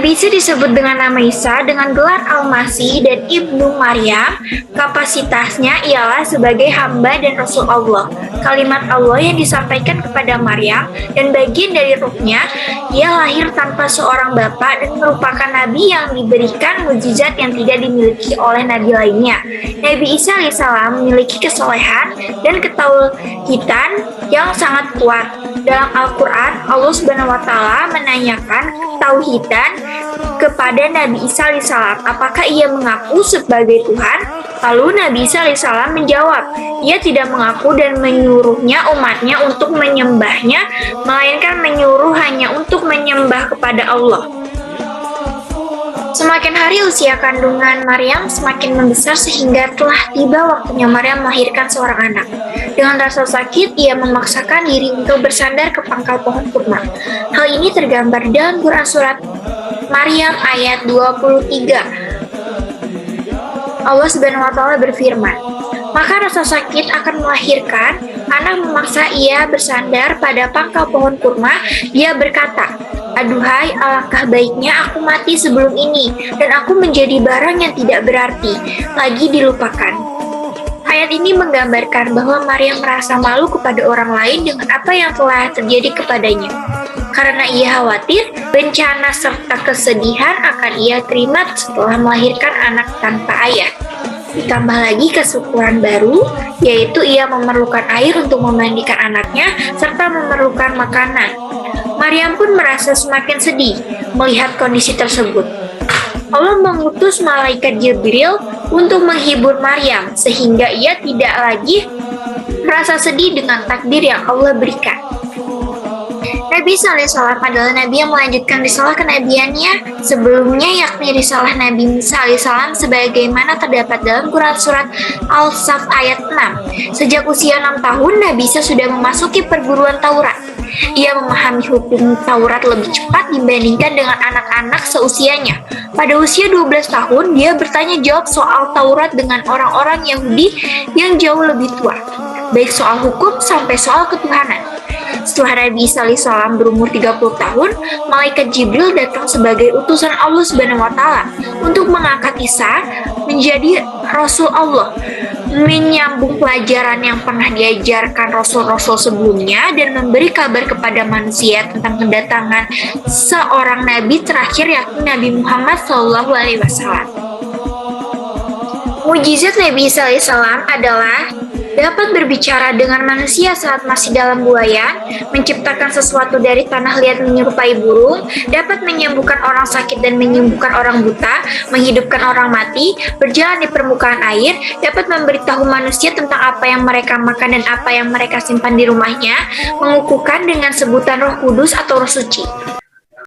Nabi Isa disebut dengan nama Isa dengan gelar Al-Masih dan Ibnu Maryam. Kapasitasnya ialah sebagai hamba dan Rasul Allah, kalimat Allah yang disampaikan kepada Maryam, dan bagian dari ruhnya. Ia lahir tanpa seorang bapak dan merupakan Nabi yang diberikan mukjizat yang tidak dimiliki oleh Nabi lainnya. Nabi Isa alaihissalam memiliki kesolehan dan ketauhidan yang sangat kuat. Dalam Al-Quran, Allah Subhanahu wa Ta'ala menanyakan ketauhidan kepada Nabi Isa alaihissalam, apakah ia mengaku sebagai Tuhan? Lalu Nabi Isa alaihissalam menjawab, ia tidak mengaku dan menyuruhnya umatnya untuk menyembahnya, melainkan menyuruh hanya untuk menyembah kepada Allah. Semakin hari usia kandungan Maryam semakin membesar sehingga telah tiba waktunya Maryam melahirkan seorang anak. Dengan rasa sakit, ia memaksakan diri untuk bersandar ke pangkal pohon kurma. Hal ini tergambar dalam Quran surat Maryam ayat 23. Allah Subhanahu wa Ta'ala berfirman, maka rasa sakit akan melahirkan anak memaksa ia bersandar pada pangkal pohon kurma. Dia berkata, aduhai, alangkah baiknya aku mati sebelum ini, dan aku menjadi barang yang tidak berarti, lagi dilupakan. Ayat ini menggambarkan bahwa Maryam merasa malu kepada orang lain dengan apa yang telah terjadi kepadanya. Karena ia khawatir, bencana serta kesedihan akan ia terima setelah melahirkan anak tanpa ayah. Ditambah lagi kesyukuran baru, yaitu ia memerlukan air untuk memandikan anaknya, serta memerlukan makanan. Maryam pun merasa semakin sedih melihat kondisi tersebut. Allah mengutus malaikat Jibril untuk menghibur Maryam, sehingga ia tidak lagi merasa sedih dengan takdir yang Allah berikan. Nabi Isa alaihissalam adalah Nabi yang melanjutkan risalah kenabiannya sebelumnya, yakni risalah Nabi Musa alaihissalam sebagaimana terdapat dalam Quran surat Al-Saf ayat 6. Sejak usia 6 tahun, Nabi Isa sudah memasuki perguruan Taurat. Ia memahami hukum Taurat lebih cepat dibandingkan dengan anak-anak seusianya. Pada usia 12 tahun, dia bertanya jawab soal Taurat dengan orang-orang Yahudi yang jauh lebih tua, baik soal hukum sampai soal ketuhanan. Setelah Nabi Isa alaihissalam berumur 30 tahun, malaikat Jibril datang sebagai utusan Allah Subhanahu wa Ta'ala untuk mengangkat Isa menjadi Rasul Allah, menyambung pelajaran yang pernah diajarkan Rasul-Rasul sebelumnya, dan memberi kabar kepada manusia tentang kedatangan seorang Nabi terakhir, yakni Nabi Muhammad SAW. Mukjizat Nabi Isa alaihissalam adalah dapat berbicara dengan manusia saat masih dalam buayan, menciptakan sesuatu dari tanah liat menyerupai burung, dapat menyembuhkan orang sakit dan menyembuhkan orang buta, menghidupkan orang mati, berjalan di permukaan air, dapat memberitahu manusia tentang apa yang mereka makan dan apa yang mereka simpan di rumahnya, mengukuhkan dengan sebutan Roh Kudus atau Roh Suci.